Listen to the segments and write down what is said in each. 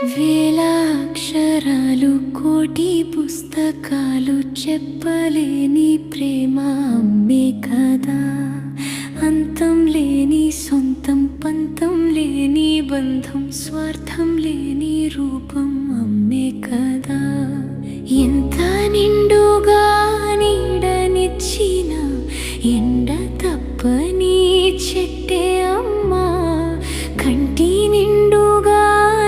వేల అక్షరాలు కోటి పుస్తకాలు చెప్పలేని ప్రేమ అమ్మే కదా. అంతం లేని సొంతం పంతం లేని బంధం స్వార్థం లేని రూపం అమ్మే కదా. ఎంత నిండుగా నీడనిచ్చిన ఎండ తప్పని చెట్టే అమ్మా. కంటి నిండుగా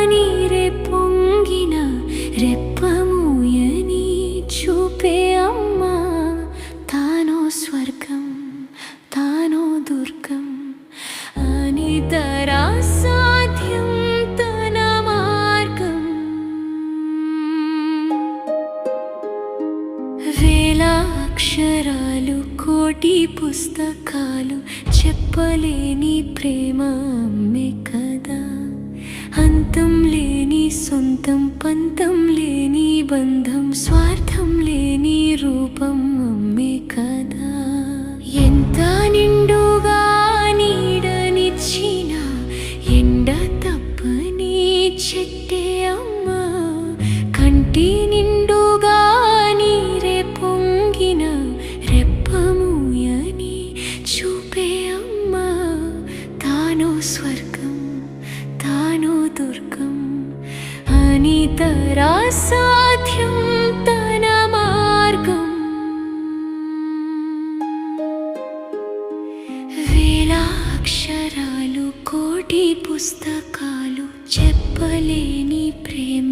నీరే పొంగిన రెప్పమూయని చూపే అమ్మా. తానో స్వర్గం తానో దుర్గం అని సాధ్యం తన మార్గం. వేల అక్షరాలు కోటి పుస్తకాలు చెప్పలేని ప్రేమ అమ్మే కదా. అంతం లేని సొంతం పంతం లేని బంధం స్వార్థం లేని రూపం అమ్మే కదా. ఎంత నిండుగా నీడనిచ్చిన ఎండ తప్పని చెట్టే అమ్మా. కంటి నిండుగా నీరే పొంగిన రెప్పమూయని చూపే అమ్మా. తానో స్వర్గం తానో దుర్గం అని సాధ్యం తన మార్గం. వేల అక్షరాలు కోటి పుస్తకాలు చెప్పలేని ప్రేమ